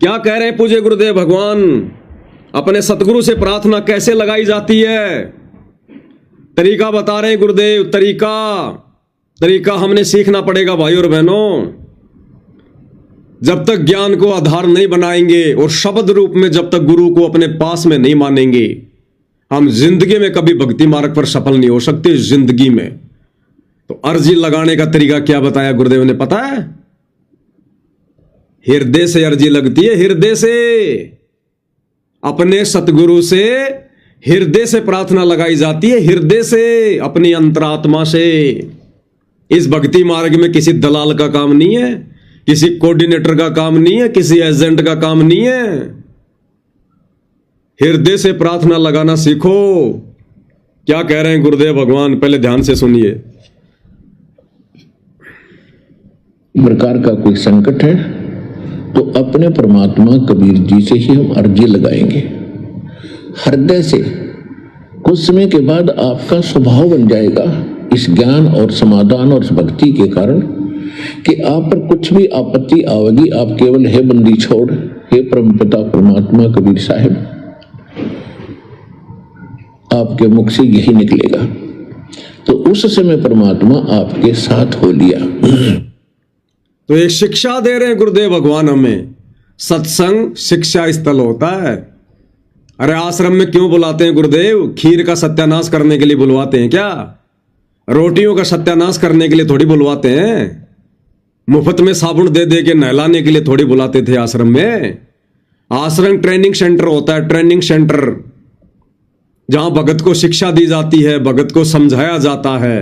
क्या कह रहे हैं पूज्य गुरुदेव भगवान? अपने सतगुरु से प्रार्थना कैसे लगाई जाती है, तरीका बता रहे हैं गुरुदेव। तरीका हमने सीखना पड़ेगा भाई और बहनों। जब तक ज्ञान को आधार नहीं बनाएंगे और शब्द रूप में जब तक गुरु को अपने पास में नहीं मानेंगे, हम जिंदगी में कभी भक्ति मार्ग पर सफल नहीं हो सकते जिंदगी में। तो अर्जी लगाने का तरीका क्या बताया गुरुदेव ने, पता है? हृदय से अर्जी लगती है, हृदय से। अपने सतगुरु से हृदय से प्रार्थना लगाई जाती है, हृदय से, अपनी अंतरात्मा से। इस भक्ति मार्ग में किसी दलाल का काम नहीं है, किसी कोऑर्डिनेटर का काम नहीं है, किसी एजेंट का काम नहीं है। हृदय से प्रार्थना लगाना सीखो। क्या कह रहे हैं गुरुदेव भगवान, पहले ध्यान से सुनिए। प्रकार का कोई संकट है तो अपने परमात्मा कबीर जी से ही हम अर्जी लगाएंगे हृदय से। कुछ समय के बाद आपका स्वभाव बन जाएगा इस ज्ञान और समाधान और भक्ति के कारण कि आप पर कुछ भी आपत्ति आवेगी, आप केवल हे बंदी छोड़, हे परमपिता परमात्मा कबीर साहिब, आपके मुख से यही निकलेगा। तो उस समय परमात्मा आपके साथ हो लिया। तो एक शिक्षा दे रहे हैं गुरुदेव भगवान हमें। सत्संग शिक्षा स्थल होता है। अरे आश्रम में क्यों बुलाते हैं गुरुदेव? खीर का सत्यानाश करने के लिए बुलवाते हैं क्या? रोटियों का सत्यानाश करने के लिए थोड़ी बुलवाते हैं। मुफ्त में साबुन दे दे के नहलाने के लिए थोड़ी बुलाते थे आश्रम में। आश्रम ट्रेनिंग सेंटर होता है, ट्रेनिंग सेंटर, जहां भगत को शिक्षा दी जाती है, भगत को समझाया जाता है,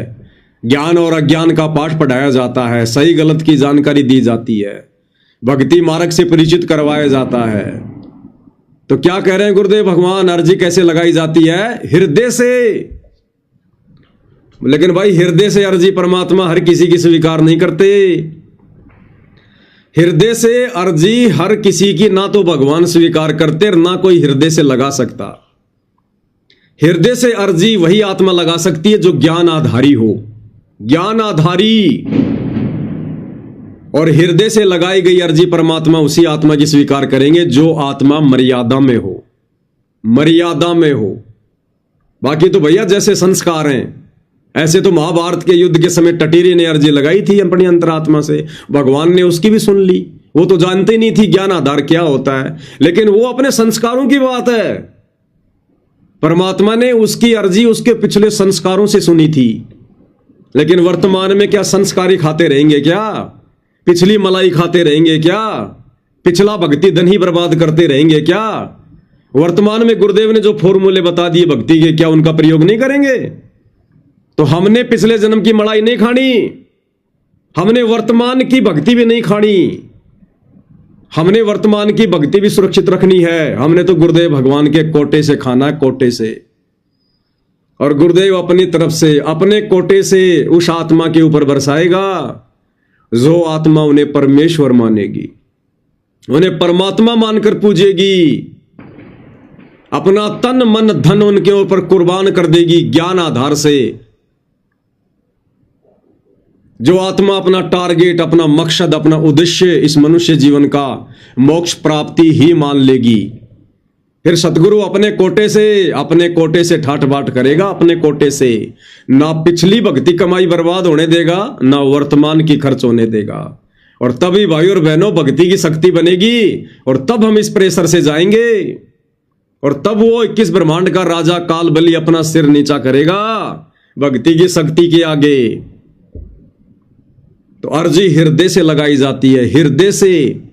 ज्ञान और अज्ञान का पाठ पढ़ाया जाता है, सही गलत की जानकारी दी जाती है, भक्ति मार्ग से परिचित करवाया जाता है। तो क्या कह रहे हैं गुरुदेव भगवान, अर्जी कैसे लगाई जाती है? हृदय से। लेकिन भाई हृदय से अर्जी परमात्मा हर किसी की स्वीकार नहीं करते। हृदय से अर्जी हर किसी की ना तो भगवान स्वीकार करते और ना कोई हृदय से लगा सकता। हृदय से अर्जी वही आत्मा लगा सकती है जो ज्ञान आधारी हो, ज्ञान आधारी। और हृदय से लगाई गई अर्जी परमात्मा उसी आत्मा की स्वीकार करेंगे जो आत्मा मर्यादा में हो, मर्यादा में हो। बाकी तो भैया जैसे संस्कार हैं, ऐसे तो महाभारत के युद्ध के समय टटीरी ने अर्जी लगाई थी अपनी अंतरात्मा से, भगवान ने उसकी भी सुन ली। वो तो जानते नहीं थी ज्ञान आधार क्या होता है, लेकिन वो अपने संस्कारों की बात है। परमात्मा ने उसकी अर्जी उसके पिछले संस्कारों से सुनी थी। लेकिन वर्तमान में क्या संस्कारी खाते रहेंगे क्या? पिछली मलाई खाते रहेंगे क्या? पिछला भक्ति धन ही बर्बाद करते रहेंगे क्या? वर्तमान में गुरुदेव ने जो फॉर्मूले बता दिए भक्ति के, क्या उनका प्रयोग नहीं करेंगे? तो हमने पिछले जन्म की मलाई नहीं खानी, हमने वर्तमान की भक्ति भी नहीं खानी, हमने वर्तमान की भक्ति भी सुरक्षित रखनी है। हमने तो गुरुदेव भगवान के कोटे से खाना है, कोटे से। और गुरुदेव अपनी तरफ से, अपने कोटे से उस आत्मा के ऊपर बरसाएगा जो आत्मा उन्हें परमेश्वर मानेगी, उन्हें परमात्मा मानकर पूजेगी, अपना तन मन धन उनके ऊपर कुर्बान कर देगी ज्ञान आधार से। जो आत्मा अपना टारगेट, अपना मकसद, अपना उद्देश्य इस मनुष्य जीवन का मोक्ष प्राप्ति ही मान लेगी, फिर सतगुरु अपने कोटे से ठाट बाट करेगा, अपने कोटे से। ना पिछली भक्ति कमाई बर्बाद होने देगा, ना वर्तमान की खर्च होने देगा। और तभी भाई और बहनों भक्ति की शक्ति बनेगी, और तब हम इस प्रेशर से जाएंगे, और तब वो 21 ब्रह्मांड का राजा काल बलि अपना सिर नीचा करेगा भक्ति की शक्ति के आगे। तो अर्जी हृदय से लगाई जाती है, हृदय से।